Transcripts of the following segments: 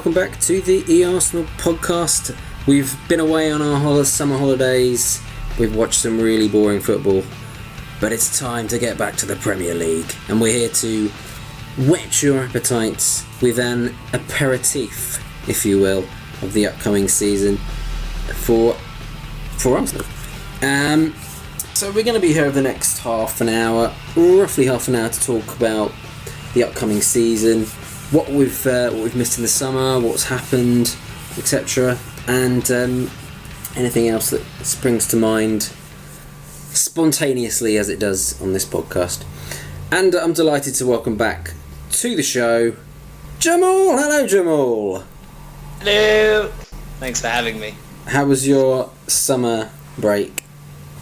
welcome back to the E-Arsenal podcast. We've been away on our summer holidays, we've watched some really boring football, but it's time to get back to the Premier League, and we're here to whet your appetites with an aperitif, if you will, of the upcoming season for Arsenal. So we're going to be here over the next roughly half an hour, to talk about the upcoming season, what we've missed in the summer, what's happened, etc., and anything else that springs to mind spontaneously, as it does on this podcast. And I'm delighted to welcome back to the show Jamal. Hello, Jamal. Hello. Thanks for having me. How was your summer break?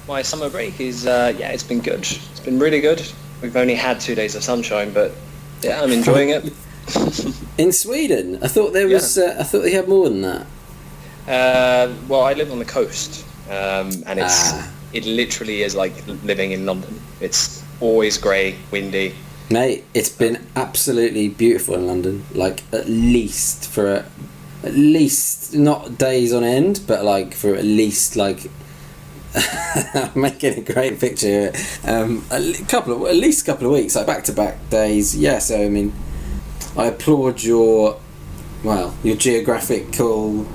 My summer break is it's been good. It's been really good. We've only had 2 days of sunshine, but yeah, I'm enjoying it. In Sweden, I thought there was. I thought they had more than that. Well, I live on the coast, and it literally is like living in London. It's always grey, windy. Mate, it's been absolutely beautiful in London. Like at least not days on end, but like for at least like. I'm making a great picture. At least a couple of weeks, like back-to-back days. Yeah, so I mean, I applaud your geographical.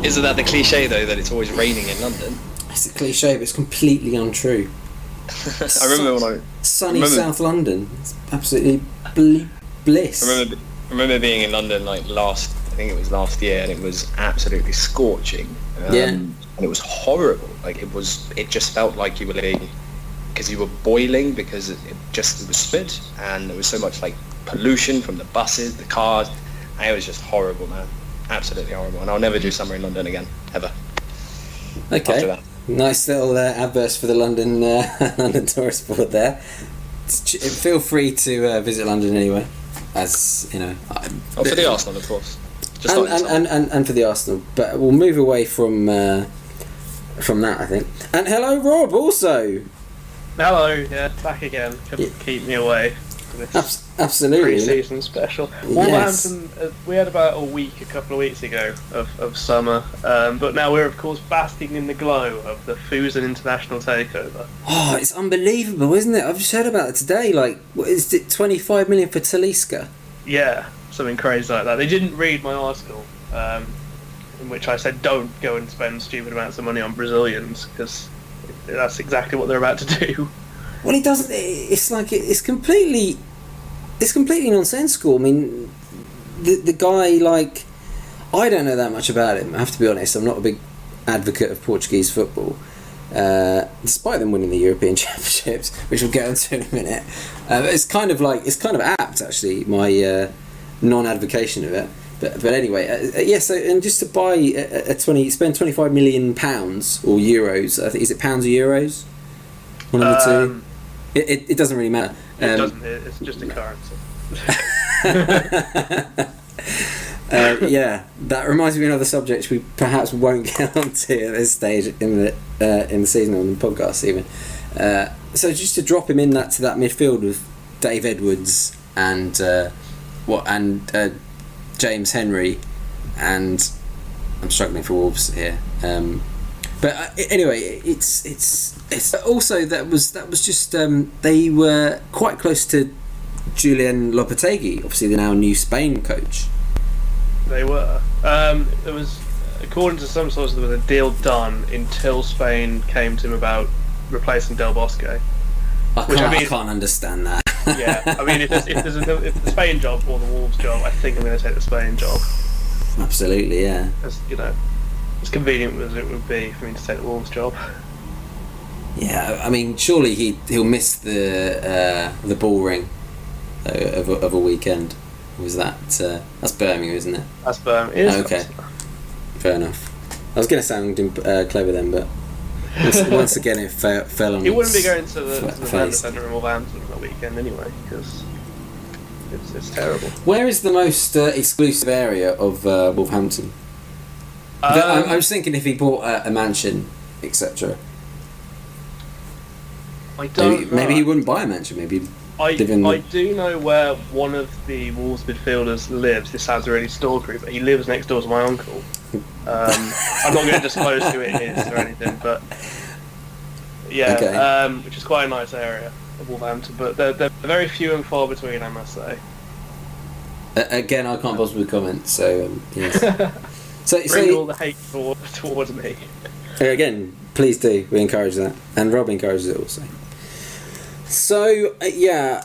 Isn't that the cliche though, that it's always raining in London? It's a cliche, but it's completely untrue. I remember sunny South London. It's absolutely bliss. I remember being in London like I think it was last year, and it was absolutely scorching. And it was horrible. Like it just felt like you were living, because you were boiling, because it was spit, and there was so much like pollution from the buses, the cars, and it was just horrible, man. Absolutely horrible. And I'll never do summer in London again, ever. Okay. After that. Nice little adverse for the London tourist board there. Feel free to visit London anyway, as you know. For the Arsenal, of course. And for the Arsenal, but we'll move away from that, I think. And hello, Rob, also. Hello, yeah, back again. Couldn't keep me away. Absolutely. Pre-season special. Wolverhampton, we had about a couple of weeks ago of summer, but now we're of course basking in the glow of the Fusion International takeover. Oh, it's unbelievable, isn't it? I've just heard about it today. Like, what is it? 25 million for Talisca. Yeah, something crazy like that. They didn't read my article, in which I said don't go and spend stupid amounts of money on Brazilians, because that's exactly what they're about to do. Well, he doesn't. It's like it's completely nonsensical. I mean, the guy, like, I don't know that much about him. I have to be honest. I'm not a big advocate of Portuguese football, despite them winning the European Championships, which we'll get onto in a minute. It's kind of apt, actually, my non-advocation of it. But anyway, So and just to buy spend £25 million or euros. I think, is it pounds or euros? One of the two. It doesn't really matter. It doesn't. It's just a currency. That reminds me of another subject we perhaps won't get onto at this stage in the season, on the podcast even. So just to drop him in to that midfield with Dave Edwards and James Henry, and I'm struggling for Wolves here. But anyway, it's also that was just they were quite close to Julian Lopetegui, obviously the now new Spain coach. They were. There was, according to some sources, there was a deal done until Spain came to him about replacing Del Bosque. I can't understand that. Yeah, I mean, if the Spain job or the Wolves job, I think I'm going to take the Spain job. Absolutely, yeah. As convenient as it would be for me to take the Wolves job. Yeah, I mean, surely he'll miss the ball ring of a weekend. Was that's Birmingham, isn't it? That's Birmingham. Okay, fair enough. I was going to sound clever then, but once again it fell on. He wouldn't be going to the Van Centre in Wolverhampton on that weekend anyway, because it's terrible. Where is the most exclusive area of Wolverhampton? I was thinking if he bought a mansion, etc. I don't know. Maybe he wouldn't buy a mansion. Maybe I do know where one of the Wolves midfielders lives. This sounds really stalkery, but he lives next door to my uncle. I'm not going to disclose who it is or anything, but yeah, okay. Which is quite a nice area of Wolverhampton, but they're very few and far between, I must say. Again, I can't possibly comment, so yes. Bring all the hate towards me. Again, please do. We encourage that, and Rob encourages it also. So yeah,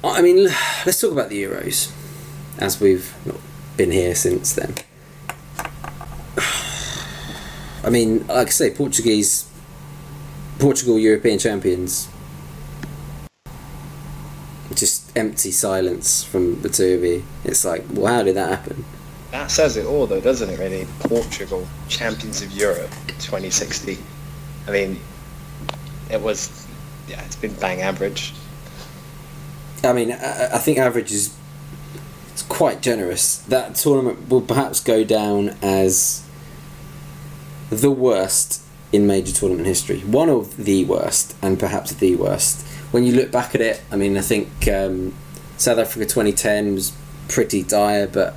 I mean, let's talk about the Euros, as we've not been here since then. I mean, like I say, Portugal European champions. Just empty silence from the two of you. It's like, well, how did that happen? That says it all, though, doesn't it, really? Portugal, champions of Europe, 2016. I mean, it's been bang average. I mean, I think average is quite generous. That tournament will perhaps go down as the worst in major tournament history. One of the worst, and perhaps the worst. When you look back at it, I mean, I think South Africa 2010 was pretty dire, but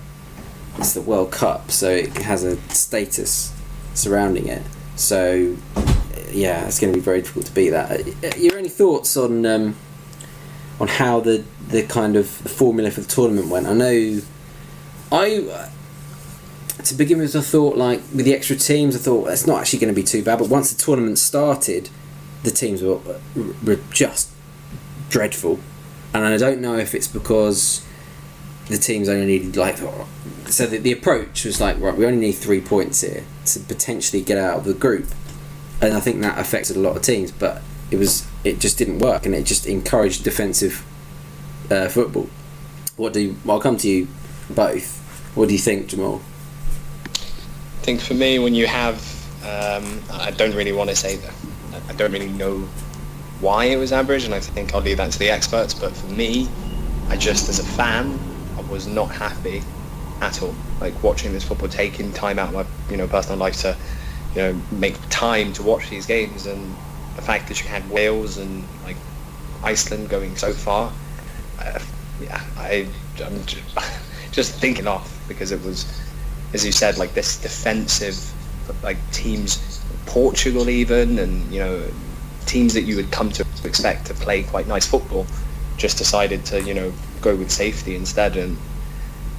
it's the World Cup, so it has a status surrounding it. So, yeah, it's going to be very difficult to beat that. Your any thoughts on how the kind of the formula for the tournament went? I know, to begin with, I thought, like, with the extra teams, I thought it's not actually going to be too bad. But once the tournament started, the teams were just dreadful, and I don't know if it's because the teams only needed so the approach was like, right, we only need 3 points here to potentially get out of the group, and I think that affected a lot of teams, but it just didn't work, and it just encouraged defensive football. I'll come to you both. What do you think, Jamal? I think for me, when you have I don't really want to say that I don't really know why it was average, and I think I'll leave that to the experts, but for me, I just, as a fan, I was not happy at all. Like, watching this football, taking time out of my personal life to make time to watch these games, and the fact that you had Wales and like Iceland going so far, I'm just thinking off, because it was, as you said, like this defensive, like teams, Portugal even, and teams that you would come to expect to play quite nice football, just decided to go with safety instead. And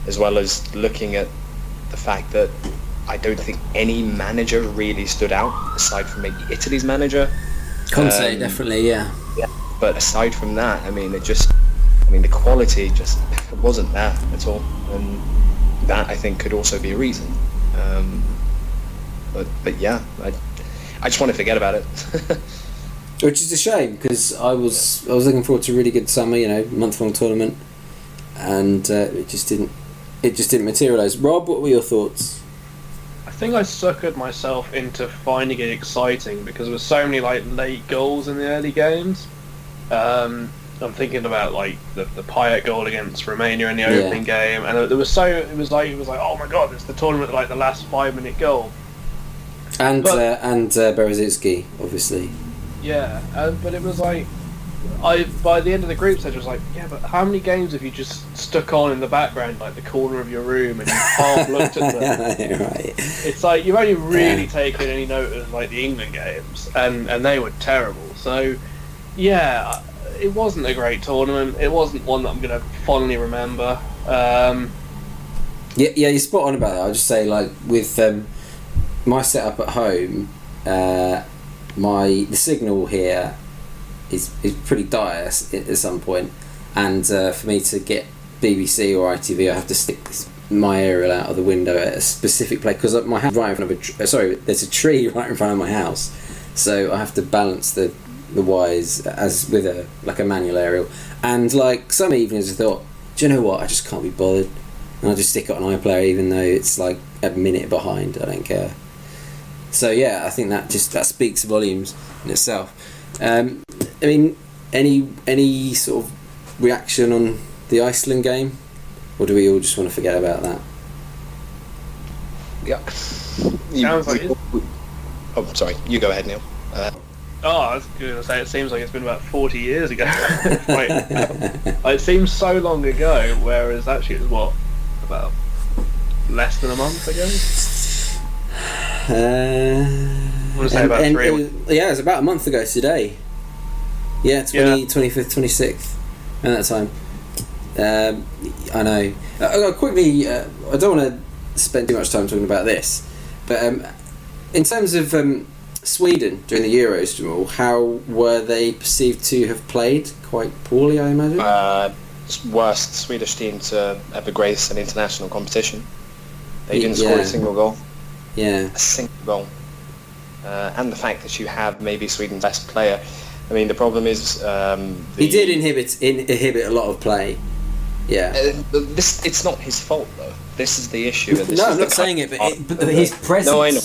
as well as looking at the fact that I don't think any manager really stood out aside from maybe Italy's manager. Conte, definitely, yeah. But aside from that, I mean, the quality just wasn't there at all, and that, I think, could also be a reason. But yeah, I just want to forget about it. Which is a shame, because I was looking forward to a really good summer, month-long tournament, and it just didn't materialise. Rob, what were your thoughts? I think I suckered myself into finding it exciting because there were so many late goals in the early games. I'm thinking about the Payet goal against Romania in the opening game, and it was like, oh my god, it's the tournament, the last 5-minute goal. And Berezicki, obviously. Yeah, but it was like, by the end of the group stage, I was like, yeah, but how many games have you just stuck on in the background, the corner of your room, and you half looked at them? Right. It's like you've only really taken any note of the England games, and they were terrible. So, yeah, it wasn't a great tournament. It wasn't one that I'm going to fondly remember. Yeah, you're spot on about that. I'll just say, with my setup at home, the signal here is pretty dire at some point, and for me to get BBC or ITV, I have to stick my aerial out of the window at a specific place, because my house right in front of there's a tree right in front of my house, so I have to balance the wires as with a manual aerial. And some evenings I thought, do you know what, I just can't be bothered, and I'll just stick it on iPlayer even though it's a minute behind. I don't care. So yeah, I think that speaks volumes in itself. I mean, any sort of reaction on the Iceland game, or do we all just want to forget about that? Yeah. Sounds like it. Oh, sorry. You go ahead, Neil. Oh, I was going to say, it seems like it's been about 40 years ago. Right. It seems so long ago, whereas actually it was, what, about less than a month ago? I want to say about 3 months. Yeah, it was about a month ago today. Yeah, 25th, 26th, around that time. I know. Quickly, I don't want to spend too much time talking about this, but in terms of Sweden during the Euros, Jamal, how were they perceived to have played? Quite poorly, I imagine. Worst Swedish team to ever grace an international competition. They didn't score a single goal. Yeah. A single goal. And the fact that you have maybe Sweden's best player. I mean, the problem is he did inhibit a lot of play. Yeah. It's not his fault though. This is the issue. And I'm not saying it, but his presence. No, I know.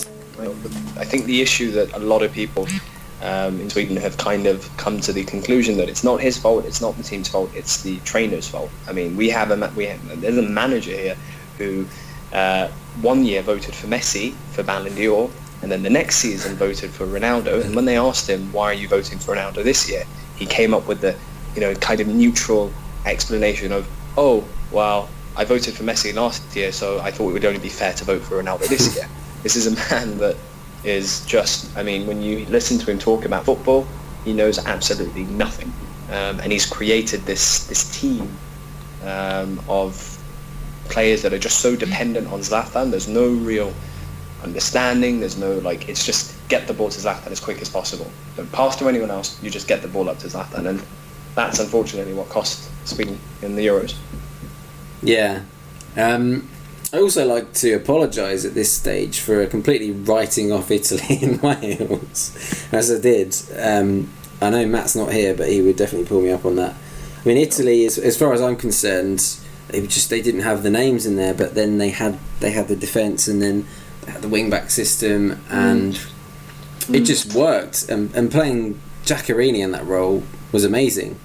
I think the issue that a lot of people in Sweden have kind of come to the conclusion that it's not his fault, it's not the team's fault, it's the trainer's fault. I mean, there's a manager here who 1 year voted for Messi for Ballon d'Or, and then the next season voted for Ronaldo. And when they asked him, why are you voting for Ronaldo this year, he came up with the kind of neutral explanation of, oh, well, I voted for Messi last year, so I thought it would only be fair to vote for Ronaldo this year. This is a man that is just, I mean, when you listen to him talk about football, he knows absolutely nothing. And he's created this team of players that are just so dependent on Zlatan. There's no real understanding, there's no, it's just get the ball to Zlatan as quick as possible. Don't pass to anyone else, you just get the ball up to Zlatan. And that's unfortunately what cost Sweden in the Euros. Yeah. I also like to apologise at this stage for completely writing off Italy and Wales, as I did. I know Matt's not here, but he would definitely pull me up on that. I mean, Italy, as far as I'm concerned, they didn't have the names in there, but then they had the defence, and then they had the wing back system, and it just worked. And playing Giaccherini in that role was amazing.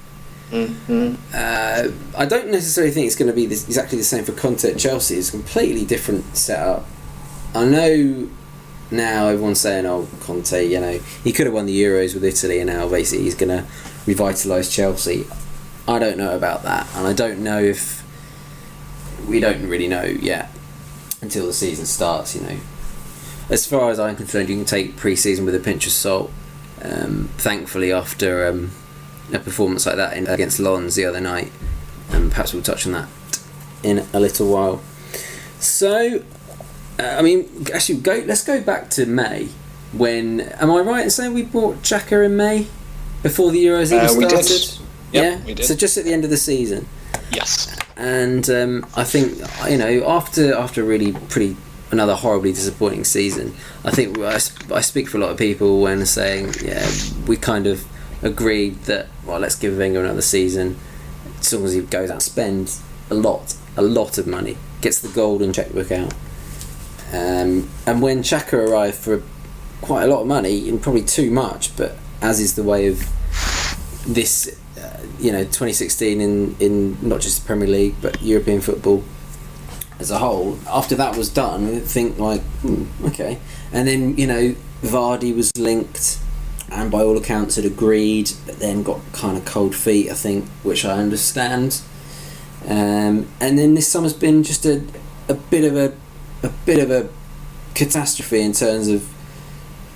Mm-hmm. I don't necessarily think it's going to be exactly the same for Conte at Chelsea. It's a completely different setup. I know now everyone's saying, oh, Conte, he could have won the Euros with Italy, and now basically he's going to revitalise Chelsea. I don't know about that, and I don't know if we don't really know yet until the season starts. As far as I'm concerned, you can take pre-season with a pinch of salt. Thankfully, after a performance like that against Lens the other night, and perhaps we'll touch on that in a little while. So, actually, let's go back to May. When, am I right in saying we bought Xhaka in May before the Euros even started? We did. Yep, we did. So just at the end of the season. Yes. And I think after really another horribly disappointing season, I think I speak for a lot of people when saying we kind of agreed that let's give Wenger another season, as long as he goes out and spends a lot of money, gets the golden checkbook out. And when Xhaka arrived for quite a lot of money, and probably too much, but as is the way of this 2016 in not just the Premier League but European football as a whole, after that was done, I think okay. And then Vardy was linked, and by all accounts had agreed, but then got kind of cold feet, I think, which I understand. And then this summer's been just a bit of a catastrophe in terms of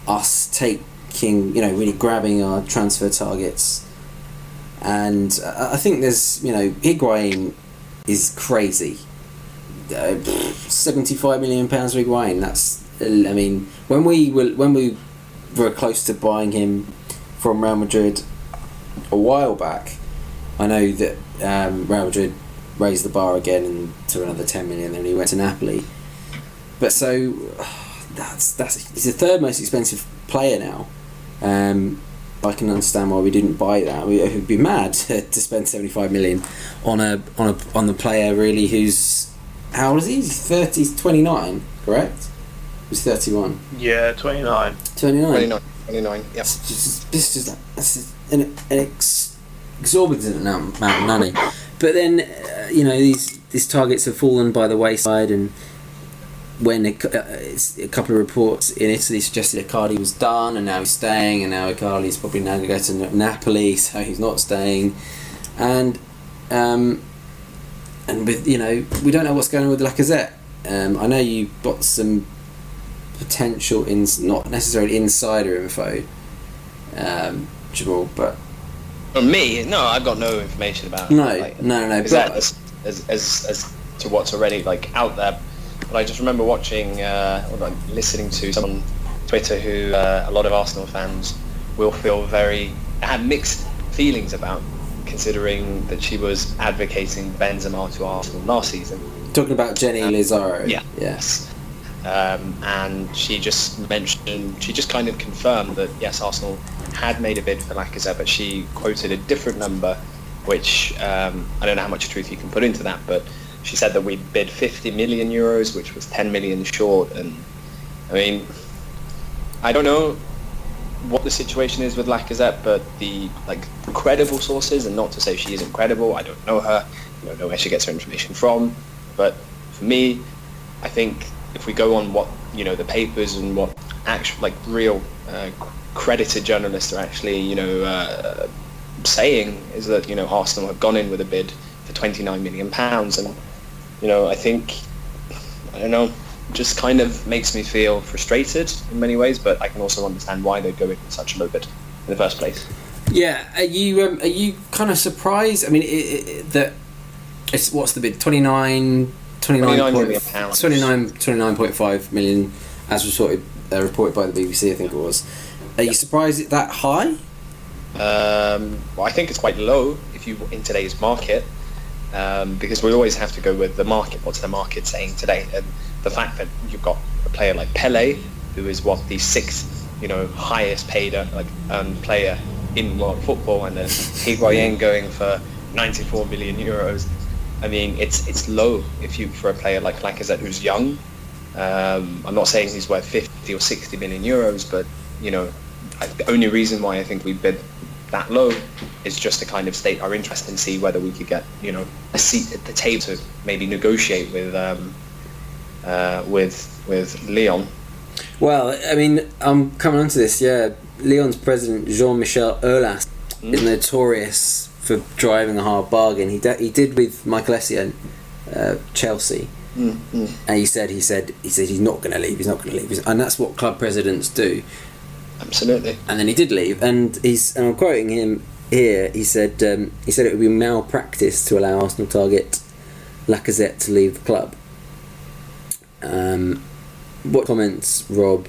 us really grabbing our transfer targets. And I think there's Higuain is crazy. £75 million for Higuain. That's, when we were close to buying him from Real Madrid a while back, I know that Real Madrid raised the bar again to another 10 million, and he went to Napoli. But so he's the third most expensive player now. I can understand why we didn't buy that. We'd be mad to spend 75 million on the player really who's, how old is he? He's 29, correct? He's 31. Yeah, 29. 29, yeah. That's an exorbitant amount of money. But then, these targets have fallen by the wayside, and when a couple of reports in Italy suggested Icardi was done and now he's staying, and now Icardi's probably now going to go to Napoli, so he's not staying, and with we don't know what's going on with Lacazette. I know you got some potential not necessarily insider info, Jamal, but me, no, I've got no information about no. Is that as to what's already out there? But I just remember watching or listening to someone on Twitter who a lot of Arsenal fans will feel had mixed feelings about, considering that she was advocating Benzema to Arsenal last season. Talking about Jenny Lizaro. Yeah. Yes. And she just kind of confirmed that yes, Arsenal had made a bid for Lacazette, but she quoted a different number, which I don't know how much truth you can put into that, but she said that we bid 50 million euros, which was 10 million short. And I mean, I don't know what the situation is with Lacazette, but the credible sources, and not to say she isn't credible, I don't know her, I don't know where she gets her information from, but for me, I think if we go on what the papers and what actual real credited journalists are actually saying, is that Arsenal have gone in with a bid for £29 million, and I think, I don't know, just kind of makes me feel frustrated in many ways, but I can also understand why they'd go in with such a low bid in the first place. Yeah, are you kind of surprised? I mean, that it's what's the bid? 29.5 million, as was reported by the BBC, I think it was. Are you surprised it's that high? Well, I think it's quite low in today's market, because we always have to go with the market. What's the market saying today? And the fact that you've got a player like Pele, who is the sixth, highest paid earned player in world football, and then Higuain going for 94 million euros. I mean, it's low for a player like Lacazette, who's young. I'm not saying he's worth 50 or 60 million euros, but the only reason why I think we bid that low is just to kind of state our interest and see whether we could get a seat at the table to maybe negotiate with Lyon. Well, I mean, I'm coming on to this. Yeah, Lyon's president Jean-Michel Aulas is notorious for driving a hard bargain. He did with Michael Essien, Chelsea, and he said he's not going to leave. He's not going to leave, and that's what club presidents do. Absolutely. And then he did leave, and I'm quoting him here. He said it would be malpractice to allow Arsenal target Lacazette to leave the club. What comments, Rob?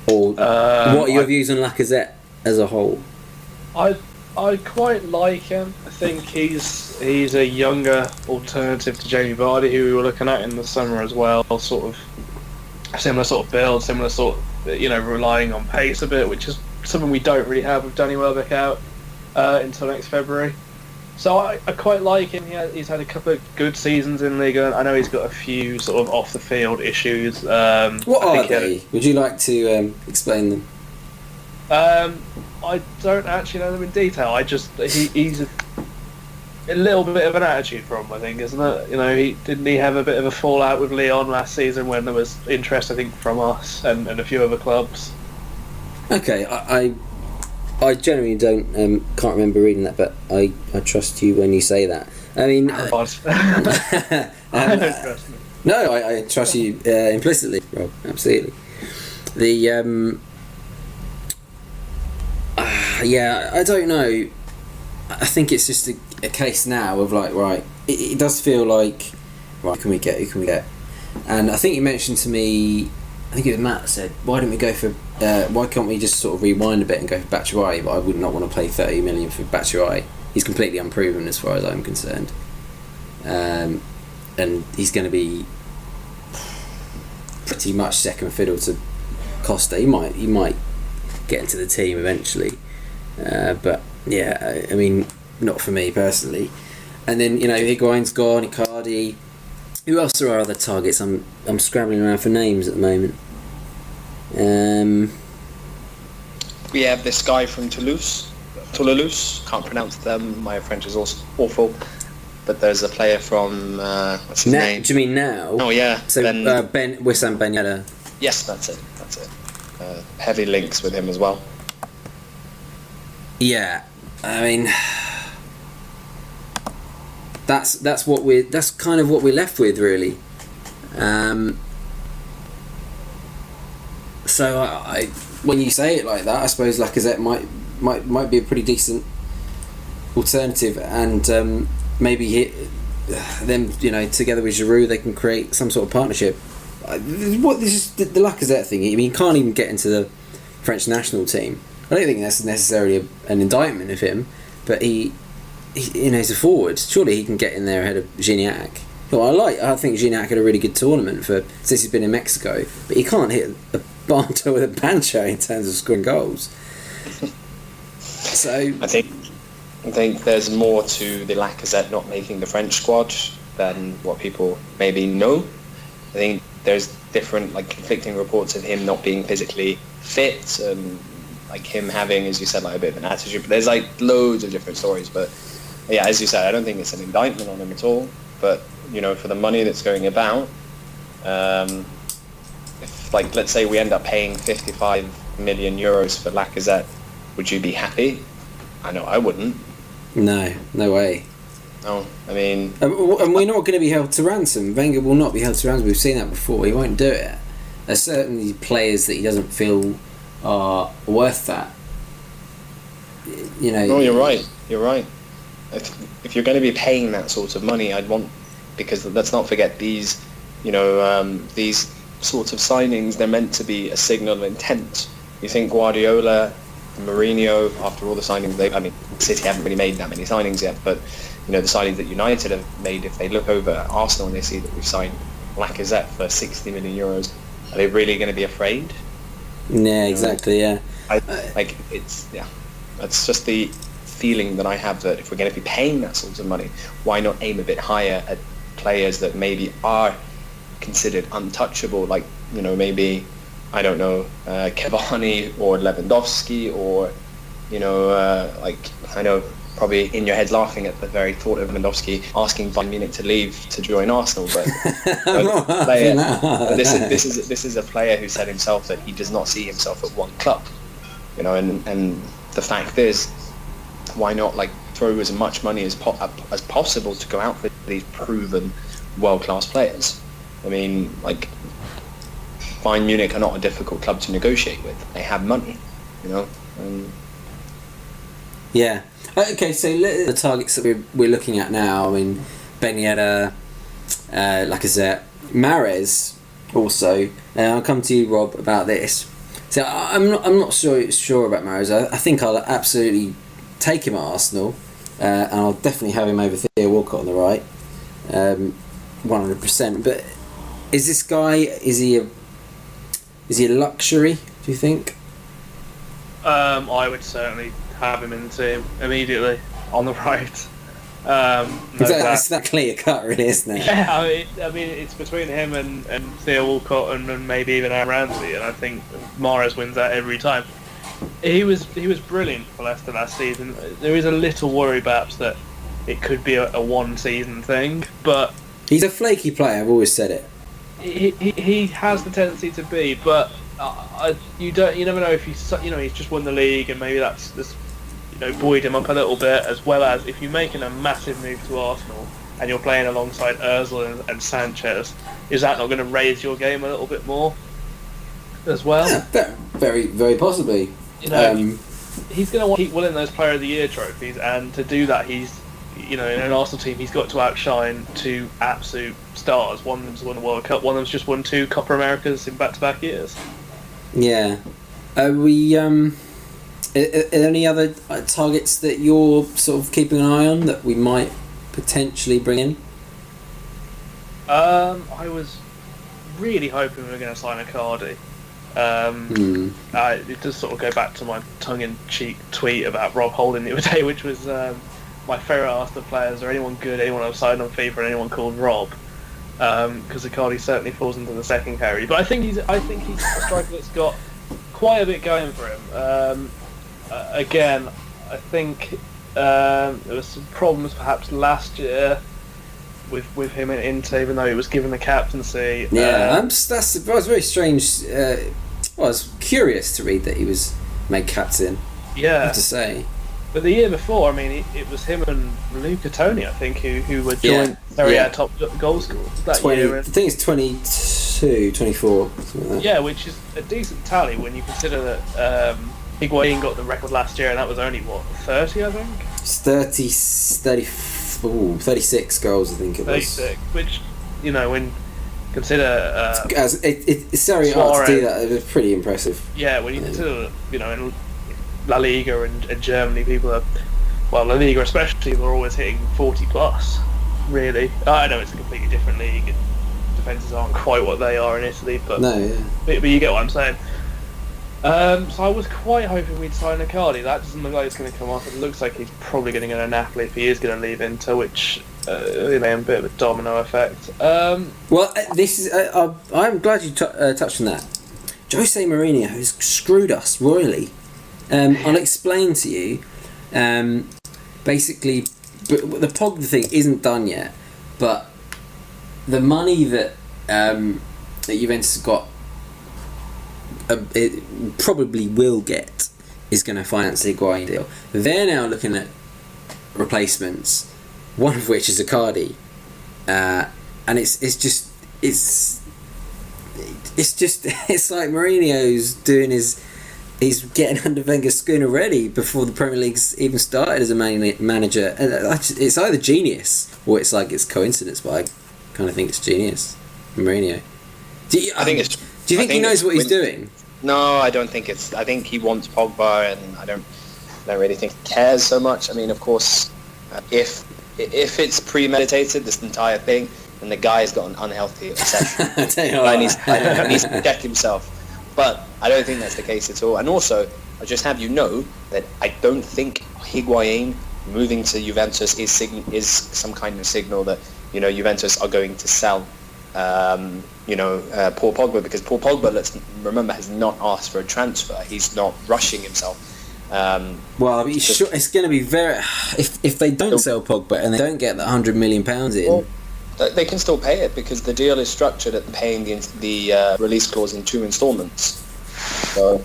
Or what are your views on Lacazette as a whole? I quite like him. I think he's a younger alternative to Jamie Vardy, who we were looking at in the summer as well. Sort of similar sort of build, similar sort of, relying on pace a bit, which is something we don't really have with Danny Welbeck out until next February. So I quite like him. He's had a couple of good seasons in Liga. I know he's got a few sort of off the field issues. What are they? Would you like to explain them? I don't actually know them in detail. He's a little bit of an attitude problem, I think, isn't it? Didn't he have a bit of a fallout with Lyon last season when there was interest, I think, from us and a few other clubs. Okay, I generally can't remember reading that, but I trust you when you say that. I mean, I don't trust me. No, I trust you implicitly, Rob. Absolutely. I don't know. I think it's just a case now of right. It does feel like right. Who can we get? And I think you mentioned to me, I think it was Matt said, why don't we go for? Why can't we just sort of rewind a bit and go for Batshuayi? But I would not want to pay 30 million for Batshuayi. He's completely unproven as far as I'm concerned, and he's going to be pretty much second fiddle to Costa. He might get into the team eventually, but yeah, I mean, not for me personally. And then Higuain's gone, Icardi. Who else are our other targets? I'm scrambling around for names at the moment. We have this guy from Toulouse. Can't pronounce them. My French is also awful. but there's a player from what's his name? Do you mean now? Oh yeah, So Wissam Ben Yedder. Yes, that's it. Heavy links with him as well. Yeah, I mean, that's kind of what we're left with, really. So I when you say it like that, I suppose Lacazette might be a pretty decent alternative, and maybe them, together with Giroud, they can create some sort of partnership. This is the Lacazette thing. I mean, he can't even get into the French national team. I don't think that's necessarily an indictment of him, but he he's a forward. Surely he can get in there ahead of Gignac. Well, I think Gignac had a really good tournament since he's been in Mexico, but he can't hit a banter with a banjo in terms of scoring goals. So I think there's more to the Lacazette not making the French squad than what people maybe know. I think there's different conflicting reports of him not being physically fit, and him having, as you said, a bit of an attitude. But there's loads of different stories. But yeah, as you said, I don't think it's an indictment on him at all. But for the money that's going about, if let's say we end up paying 55 million euros for Lacazette, would you be happy? I know I wouldn't. No way. No, I mean... And we're not going to be held to ransom. Wenger will not be held to ransom. We've seen that before. He won't do it. There's certainly players that he doesn't feel are worth that. No, you're right. If you're going to be paying that sort of money, I'd want... Because let's not forget, these sorts of signings, they're meant to be a signal of intent. You think Guardiola, Mourinho, after all the signings City haven't really made that many signings yet, but the signings that United have made, if they look over at Arsenal and they see that we've signed Lacazette for 60 million euros, are they really going to be afraid? Yeah, exactly. Yeah, that's just the feeling that I have, that if we're going to be paying that sort of money, why not aim a bit higher at players that maybe are considered untouchable, maybe, I don't know, Cavani or Lewandowski, or I know probably in your head laughing at the very thought of Lewandowski asking Bayern Munich to leave to join Arsenal, but, this is a player who said himself that he does not see himself at one club, and the fact is, why not throw as much money as possible to go out for these proven world-class players? I mean, Bayern Munich are not a difficult club to negotiate with. They have money, Yeah. Okay, so the targets that we're looking at now, I mean, Ben Yedder, Lacazette, Mahrez also. And I'll come to you, Rob, about this. So I'm not sure about Mahrez. I think I'll absolutely take him at Arsenal, and I'll definitely have him over Theo Walcott on the right, 100%. But is this guy? Is he a luxury? Do you think? I would certainly have him in the team immediately on the right. It's that clear cut, really, isn't it? Yeah, I mean, it's between him and Theo Walcott and maybe even Aaron Ramsey, and I think Mahrez wins that every time. He was brilliant for Leicester last season. There is a little worry, perhaps, that it could be a one-season thing, but he's a flaky player. I've always said it. He has the tendency to be, but you never know if he's just won the league, and maybe that's buoyed him up a little bit, as well as if you're making a massive move to Arsenal and you're playing alongside Ozil and Sanchez, is that not going to raise your game a little bit more as well? Yeah, very, very possibly. He's going to want to keep winning those Player of the Year trophies, and to do that, he's in an Arsenal team, he's got to outshine two absolute stars. One of them's won the World Cup, one of them's just won 2 Copa Americas in back-to-back years. Yeah. Are there any other targets that you're sort of keeping an eye on that we might potentially bring in? I was really hoping we were going to sign Icardi. It does sort of go back to my tongue-in-cheek tweet about Rob Holding the other day, which was my favourite Arsenal players. Is there anyone good, anyone I've signed on FIFA, and anyone called Rob? Because Icardi certainly falls into the second category. But I think he's a striker that's got quite a bit going for him. Again, I think there were some problems perhaps last year with him in Inter, even though he was given the captaincy. Yeah, that was very strange. I was curious to read that he was made captain. Yeah, I have to say. But the year before, I mean, it was him and Luca Toni, I think, who were joint Serie A top goal scorers that year. I think it's 22, 24. Something like that. Yeah, which is a decent tally when you consider that Higuain got the record last year, and that was only, 30, I think? It's 36 goals, I think it was. 36, which, when consider... it's Serie A to do that, it was pretty impressive. Yeah, when you consider, in La Liga and Germany, people are... Well, La Liga especially, they're always hitting 40 plus, really. I know it's a completely different league, and defences aren't quite what they are in Italy, but... No, yeah. But you get what I'm saying. So I was quite hoping we'd sign Icardi. That doesn't look like it's going to come off. It looks like he's probably going to go to Napoli if he is going to leave Inter, which a bit of a domino effect. Well, this is. I'm glad you touched on that. Jose Mourinho has screwed us royally. I'll explain to you. Basically, but the Pogba thing isn't done yet, but the money that Juventus got. It probably will get is going to finance the Higuain deal. They're now looking at replacements, one of which is Icardi, and it's like Mourinho's doing he's getting under Wenger's schooner already before the Premier League's even started as a manager, and it's either genius or it's coincidence, but I kind of think it's genius, Mourinho. Do you think he knows what he's doing? No, I don't think it's... I think he wants Pogba, and I don't really think he cares so much. I mean, of course, if it's premeditated, this entire thing, then the guy's got an unhealthy obsession. He needs to check himself. But I don't think that's the case at all. And also, I just have you know that I don't think Higuain moving to Juventus is some kind of signal that, Juventus are going to sell Paul Pogba, because Paul Pogba, let's remember, has not asked for a transfer. He's not rushing himself. It's going to be very... If they don't sell Pogba and they don't get that £100 million in... Well, they can still pay it, because the deal is structured at paying the release clause in 2 installments. So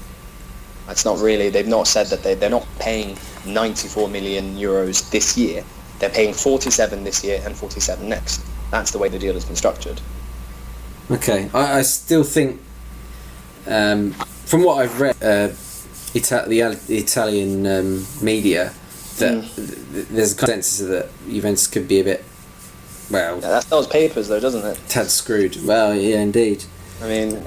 that's not really... They've not said that they're not paying 94 million euros this year. They're paying 47 this year and 47 next. That's the way the deal has been structured. Okay, I still think, from what I've read, the Italian media, that there's a consensus that Juventus could be a bit, well... Yeah, that sells papers though, doesn't it? Tad screwed. Well, yeah, indeed. I mean,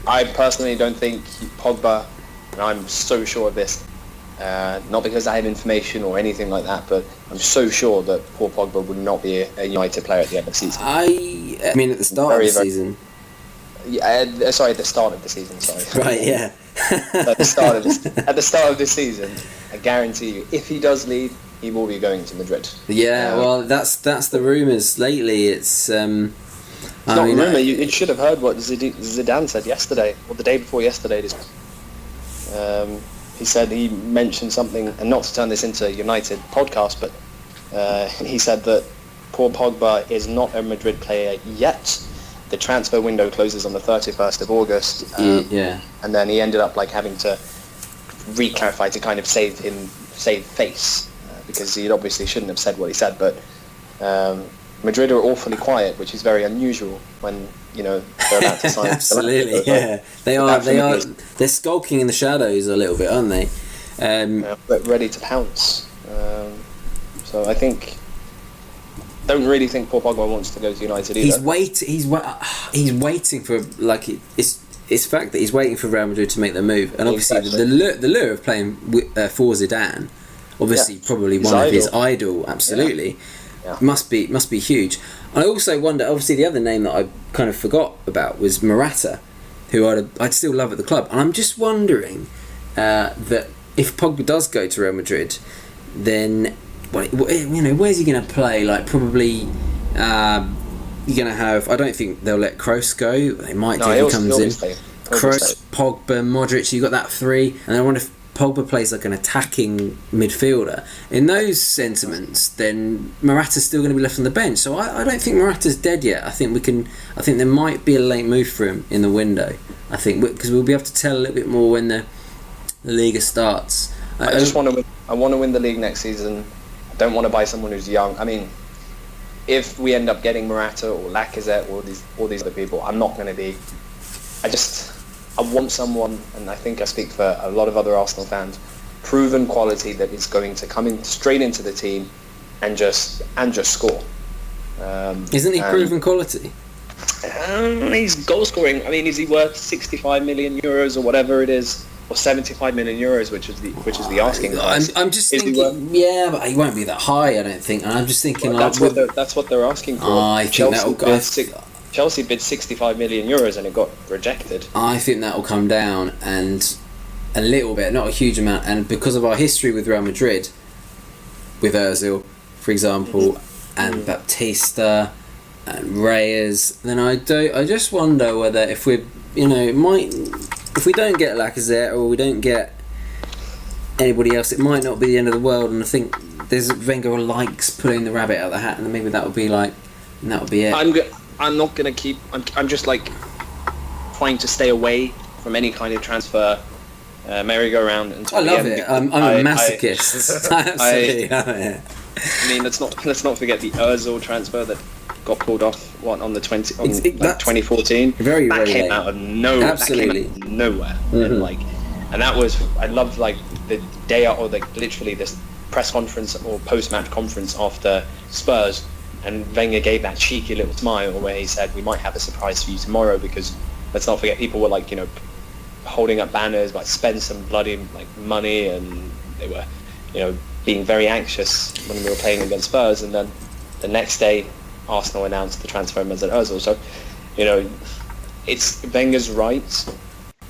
I personally don't think Pogba, and I'm so sure of this, not because I have information or anything like that, but I'm so sure that Paul Pogba would not be a United player at the end of the season. I mean, at the start of the season. Yeah, at the start of the season. Sorry. Right. Yeah. At the start of the season, I guarantee you, if he does leave, he will be going to Madrid. Yeah. Well, that's the rumours lately. It's. You should have heard what Zidane said yesterday, or the day before yesterday. He mentioned something, and not to turn this into a United podcast, but he said that Paul Pogba is not a Madrid player yet. The transfer window closes on the 31st of August, and then he ended up having to re-clarify to kind of save face, because he obviously shouldn't have said what he said. But Madrid are awfully quiet, which is very unusual when they're about to sign. Absolutely, yeah, they are. They're skulking in the shadows a little bit, aren't they? Ready to pounce. So I don't really think Paul Pogba wants to go to United either. He's waiting for it's fact that he's waiting for Real Madrid to make the move, and obviously the lure of playing for Zidane, obviously probably one of his idol, absolutely. Yeah. Must be huge. I also wonder, obviously the other name that I kind of forgot about was Morata, who I'd still love at the club, and I'm just wondering that if Pogba does go to Real Madrid, then where's he going to play? Probably you're going to have... I don't think they'll let Kroos go. They might if he comes in. Kroos, Pogba, Modric, you've got that 3. And I wonder if Pogba plays like an attacking midfielder. In those sentiments, then Morata's still going to be left on the bench. So I don't think Morata's dead yet. I think there might be a late move for him in the window. I think because we'll be able to tell a little bit more when the Liga starts. I just want to win. I want to win the league next season. I don't want to buy someone who's young. I mean, if we end up getting Morata or Lacazette or all these other people, I'm not going to be. I want someone, and I think I speak for a lot of other Arsenal fans, proven quality that is going to come in straight into the team and just score. Isn't he proven quality? He's goal scoring. I mean, is he worth 65 million euros or whatever it is, or 75 million euros, which is the asking price? I'm just thinking, but he won't be that high. I don't think. And I'm just thinking, that's what they're asking for. I think Chelsea bid 65 million euros and it got rejected. I think that will come down, and a little bit, not a huge amount. And because of our history with Real Madrid, with Ozil, for example, and Baptista and Reyes, then I just wonder whether if we don't get Lacazette or we don't get anybody else, it might not be the end of the world. And I think there's Wenger likes pulling the rabbit out of the hat, and maybe that would be it. I'm not gonna keep. I'm just like trying to stay away from any kind of transfer merry-go-round. I love it. I'm a masochist. I mean, let's not forget the Ozil transfer that got pulled off on the 2014. Very came out of nowhere. Absolutely. That came out of nowhere. Mm-hmm. And that was, I loved like the day out, or literally this press conference or post-match conference after Spurs. And Wenger gave that cheeky little smile where he said, "We might have a surprise for you tomorrow," because let's not forget, people were like, holding up banners, like spend some bloody money, and they were, being very anxious when we were playing against Spurs. And then the next day, Arsenal announced the transfer of Mesut Ozil. So, it's Wenger's right.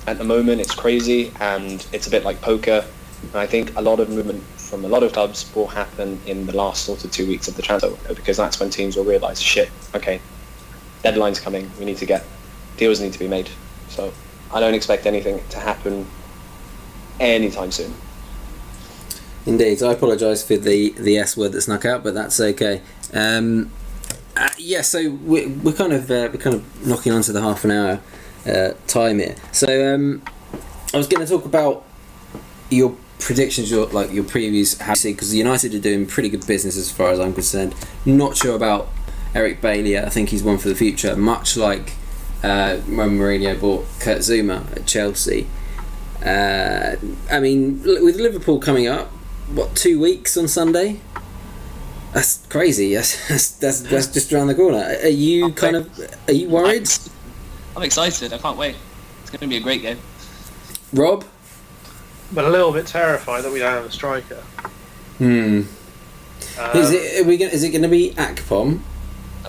At the moment, it's crazy, and it's a bit like poker. And I think a lot of movement from a lot of clubs will happen in the last sort of 2 weeks of the transfer window, because that's when teams will realise, shit, okay, deadline's coming, deals need to be made. So I don't expect anything to happen anytime soon. Indeed, I apologise for the S word that snuck out, but that's okay. So we're kind of knocking on to the half an hour time here. So I was going to talk about your predictions, your previews, because United are doing pretty good business as far as I'm concerned. Not sure about Eric Bailly. I think he's one for the future, much like when Mourinho bought Kurt Zouma at Chelsea. I mean, with Liverpool coming up, 2 weeks on Sunday? That's crazy. That's just around the corner. Are you worried? I'm excited. I can't wait. It's going to be a great game. Rob? But a little bit terrified that we don't have a striker. Is it going to be Akpom?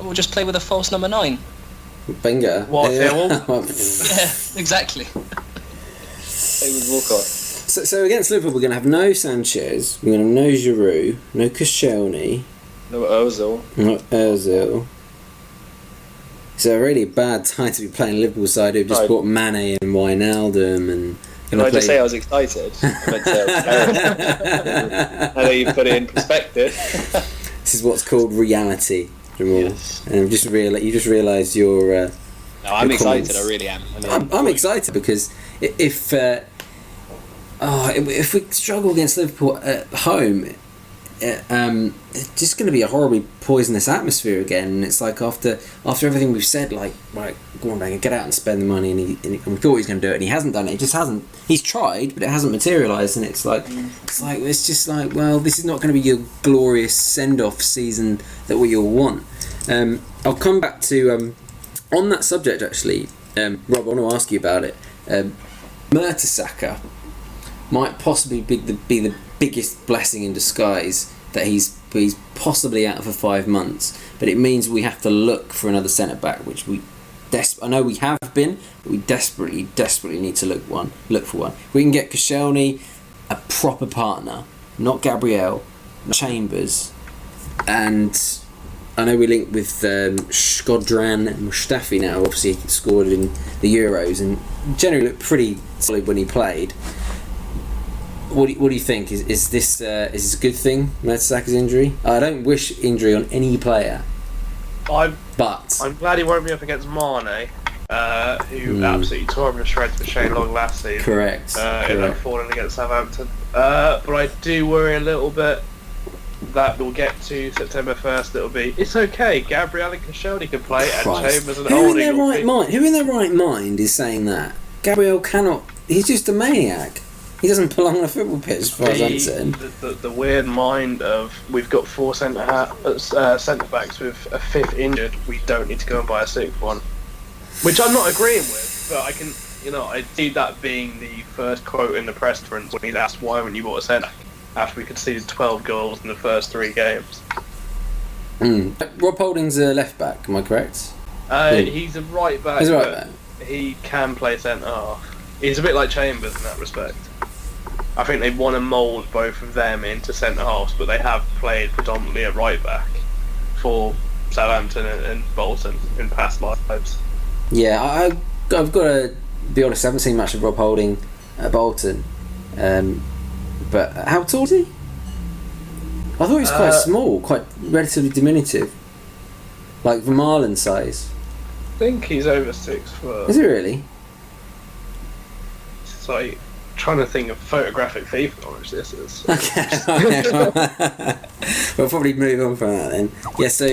We'll just play with a false number 9. Wenger. What? Yeah, exactly. Play with Walcott. So against Liverpool, we're going to have no Sanchez, we're going to have no Giroud, no Koscielny, no Ozil. It's a really bad time to be playing Liverpool side who've just bought Mane and Wijnaldum and. Can I just say I was excited? But I know you put it in perspective. This is what's called reality, Jamal. Yes. And you just realised your. No, I'm excited. Comments. I really am. I'm excited because if we struggle against Liverpool at home, it's just going to be a horribly poisonous atmosphere again. And it's like after everything we've said, like, right, go on, Wenger, get out and spend the money. And we thought he was going to do it, and he hasn't done it. He just hasn't. He's tried, but it hasn't materialised. And it's just like, well, this is not going to be your glorious send-off season that we all want. I'll come back to on that subject actually. Rob, I want to ask you about it. Mertesacker might possibly be the biggest blessing in disguise that he's possibly out for 5 months, but it means we have to look for another centre back, which I know we have been, but we desperately need to look for one. We can get Koscielny, a proper partner, not Gabriel, not Chambers, and I know we linked with Shkodran Mustafi now. Obviously, he scored in the Euros and generally looked pretty solid when he played. What do you think? Is this a good thing, Mertesack's injury? I don't wish injury on any player. I'm But glad he won't be up against Mane, who absolutely tore him to shreds with Shane Long last season. Correct. In that 4-0 against Southampton. But I do worry a little bit that we'll get to September 1st. It's okay. Gabriel and Koscielny can play, and Chambers and Holding. Who in their right mind is saying that? Gabriel cannot. He's just a maniac. He doesn't belong on a football pitch, as far as I'm concerned. The weird mind of we've got 4 centre backs with a 5th injured. We don't need to go and buy a 6th one, which I'm not agreeing with. But I can, I see that being the first quote in the press conference when he's asked why haven't you bought a centre after we conceded 12 goals in the first 3 games. Rob Holding's a left back. Am I correct? He's a right back. He's a right back. He can play centre half. He's a bit like Chambers in that respect. I think they want to mould both of them into centre halves, but they have played predominantly at right back for Southampton and Bolton in past lives. Yeah, I've got to be honest. I haven't seen much of Rob Holding at Bolton, but how tall is he? I thought he was quite small, quite relatively diminutive, like Vermaelen size. I think he's over 6 foot. Is he really? It's like trying to think of photographic FIFA knowledge this is. Okay. We'll probably move on from that then. Yeah, so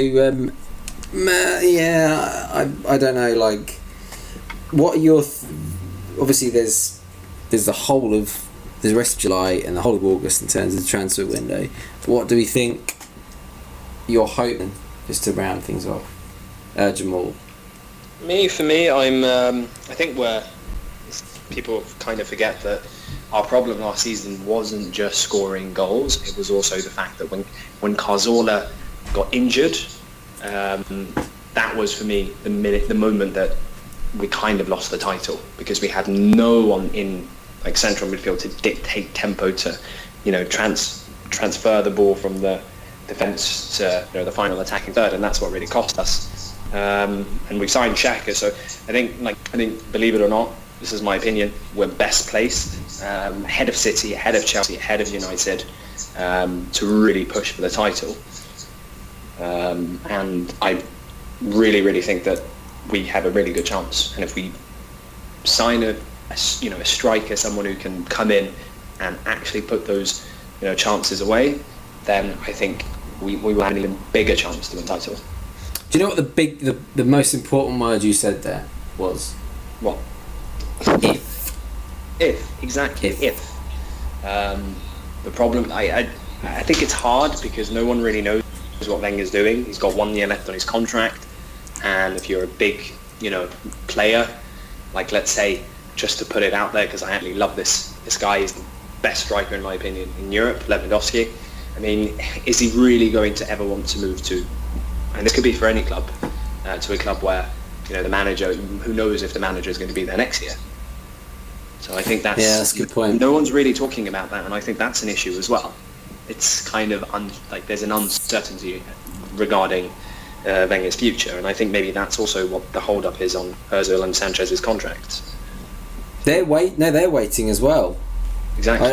I don't know, like, what are your obviously there's the rest of July and the whole of August in terms of the transfer window. What do we think you're hoping, just to round things off? Jamal. For me, I think people kind of forget that our problem last season wasn't just scoring goals. It was also the fact that when Cazorla got injured, that was for me the moment that we kind of lost the title, because we had no one in like central midfield to dictate tempo, to transfer the ball from the defence to the final attacking third, and that's what really cost us. And we signed Xhaka, so I think believe it or not, this is my opinion, we're best placed ahead of City, ahead of Chelsea, ahead of United to really push for the title. And I really think that we have a really good chance. And if we sign a striker, someone who can come in and actually put those chances away, then I think we will have an even bigger chance to win the title. Do you know what the most important word you said there was? What? If exactly. If. The problem, I think it's hard because no one really knows what Wenger's doing. He's got 1 year left on his contract, and if you're a big player, like, let's say, just to put it out there, because I actually love this guy, he's the best striker in my opinion in Europe, Lewandowski. I mean, is he really going to ever want to move to, and this could be for any club, to a club where the manager, who knows if the manager is going to be there next year? So I think that's a good point. No one's really talking about that, and I think that's an issue as well. It's kind of there's an uncertainty regarding Wenger's future, and I think maybe that's also what the hold-up is on Ozil and Sanchez's contracts. They're waiting as well. Exactly.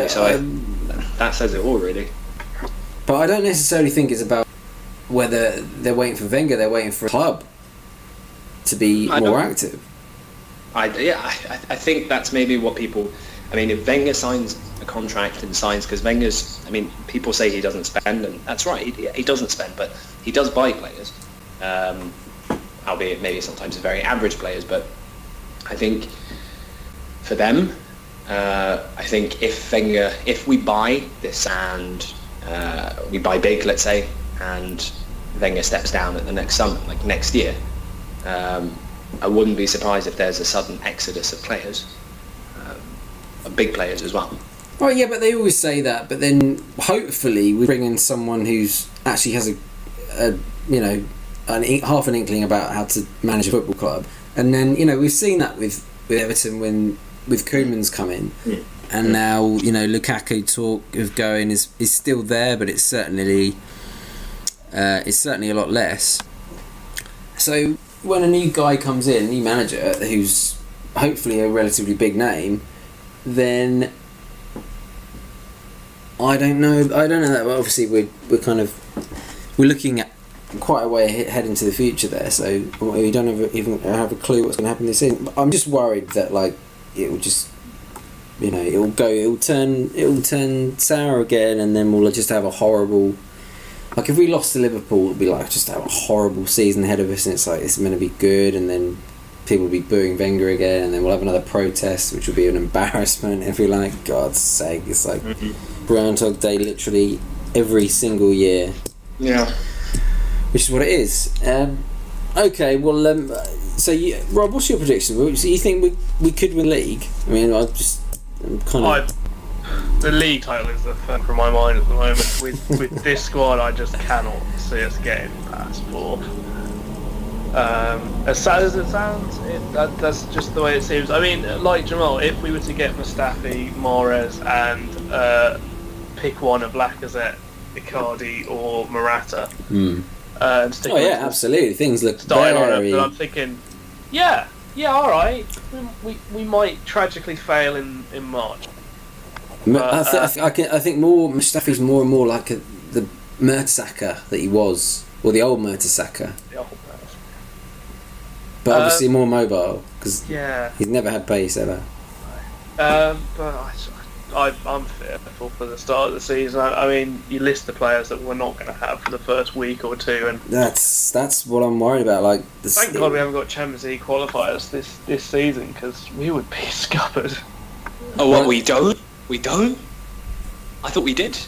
That says it all, really. But I don't necessarily think it's about whether they're waiting for Wenger. They're waiting for a club to be more active. I think that's maybe what people. I mean, if Wenger signs a contract and signs, because Wenger's. I mean, people say he doesn't spend, and that's right. He doesn't spend, but he does buy players, albeit maybe sometimes very average players. But I think for them, I think if we buy this and we buy big, let's say, and Wenger steps down at the next summer, like next year, I wouldn't be surprised if there's a sudden exodus of players, of big players as well. Oh yeah, but they always say that. But then hopefully we bring in someone who's actually has half an inkling about how to manage a football club. And then we've seen that with Everton with Koeman's come in, and now Lukaku talk of going is still there, but it's certainly a lot less. So when a new guy comes in, new manager who's hopefully a relatively big name, then I don't know that, but obviously we're looking at quite a way ahead into the future there, so we don't even have a clue what's going to happen this season. But I'm just worried that like it will just, it'll turn sour again, and then we'll just have a horrible. Like if we lost to Liverpool, it'd be like just have a horrible season ahead of us, and it's like it's going to be good, and then people will be booing Wenger again, and then we'll have another protest, which will be an embarrassment. If you're like, God's sake, it's like Groundhog Day literally every single year. Yeah. Which is what it is. Okay, well, so Rob, what's your prediction? So you think we could win league? I mean, I'm kind of. The league title is the thing from my mind at the moment. With this squad, I just cannot see us getting past fourth. As sad as it sounds, that's just the way it seems. I mean, like Jamal, if we were to get Mustafi, Mahrez, and pick one of Lacazette, Icardi, or Morata. And stick absolutely. Things look starting very. lineup, but I'm thinking, yeah, all right. We might tragically fail in March. But, I think more Mustafi's more and more like the Mertesacker that he was, or the old Mertesacker. But obviously more mobile because he's never had pace ever. But I'm fearful for the start of the season. I mean, you list the players that we're not going to have for the first week or two, and that's what I'm worried about. Like, thank God we haven't got Champions League qualifiers this season, because we would be scuppered. Oh, what, we don't? We don't? I thought we did.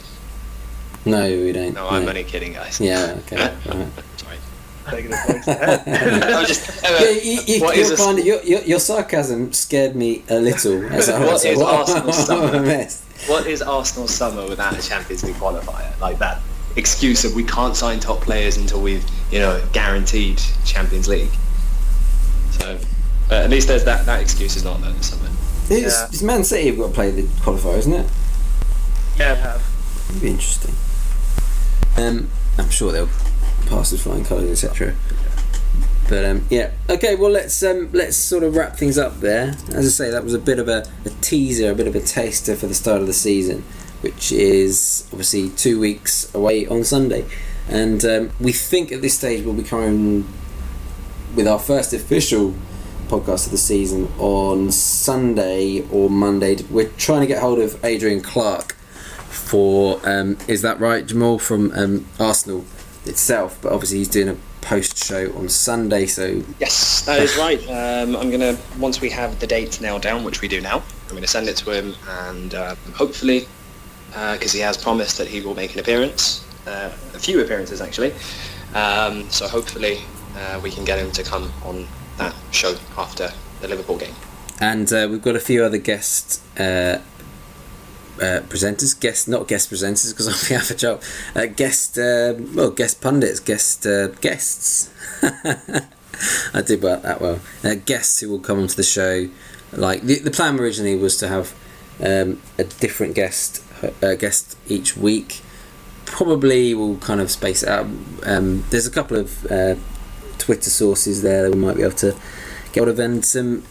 No, we don't. No, I'm only kidding, guys. Yeah, okay. Right. Sorry. Taking a place ahead. I'm just, your sarcasm scared me a little. As I What is Arsenal's summer? mess. What is Arsenal's summer without a Champions League qualifier? Like that excuse of we can't sign top players until we've, guaranteed Champions League. So, at least there's that excuse is not there this summer. It's Man City have got to play the qualifier, isn't it? Yeah, we have. It'd be interesting. I'm sure they'll pass with flying colours, etc. But okay. Well, let's sort of wrap things up there. As I say, that was a bit of a teaser, a bit of a taster for the start of the season, which is obviously 2 weeks away on Sunday, and we think at this stage we'll be coming with our first official podcast of the season on Sunday or Monday. We're trying to get hold of Adrian Clark for is that right, Jamal, from Arsenal itself, but obviously he's doing a post show on Sunday, so yes, that is right. I'm gonna, once we have the dates nailed down, which we do now, I'm gonna send it to him, and hopefully, because he has promised that he will make an appearance, a few appearances actually, so hopefully we can get him to come on that show after the Liverpool game. And we've got a few other guest presenters, not guest presenters because I'll be out of a job. Guest pundits, guests. I did that well. Guests who will come onto the show. Like the plan originally was to have a different guest each week. Probably we'll kind of space it out. There's a couple of Twitter sources there that we might be able to get hold of, and some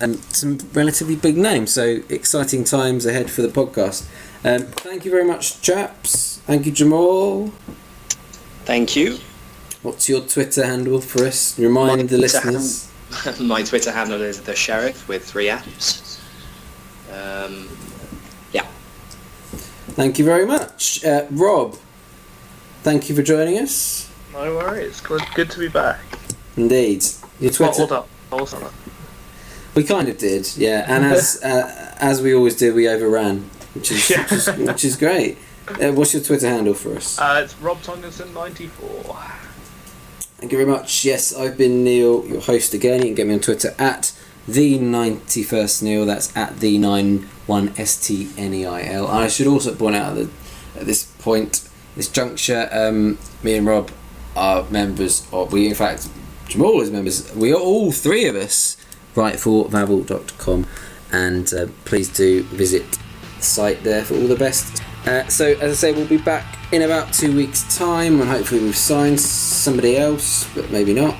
relatively big names. So exciting times ahead for the podcast. Thank you very much, chaps. Thank you, Jamal. Thank you. What's your Twitter handle for us? Remind the listeners. My Twitter handle is the Sheriff with 3 F's. Yeah. Thank you very much, Rob. Thank you for joining us. No worries. Good to be back. Indeed. Your Twitter. Awesome. We kind of did, yeah. And as we always do, we overran, which is great. What's your Twitter handle for us? It's Rob Tonginson 94. Thank you very much. Yes, I've been Neil, your host again. You can get me on Twitter at the91st Neil. That's at the91STNEIL. I should also point out that at this point, this juncture, me and Rob are members of. In fact, Jamal is members. We are all three of us. Write for Vavel.com, and please do visit the site there for all the best. So as I say, we'll be back in about 2 weeks' time, and hopefully we've signed somebody else, but maybe not,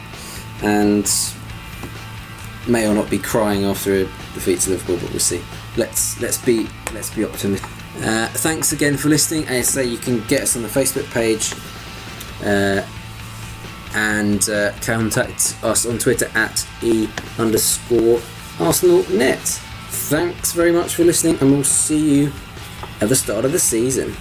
and may or not be crying after a defeat to Liverpool, but we'll see. Let's be optimistic. Thanks again for listening. As I say, you can get us on the Facebook page and contact us on Twitter at @e_ArsenalNet. Thanks very much for listening, and we'll see you at the start of the season.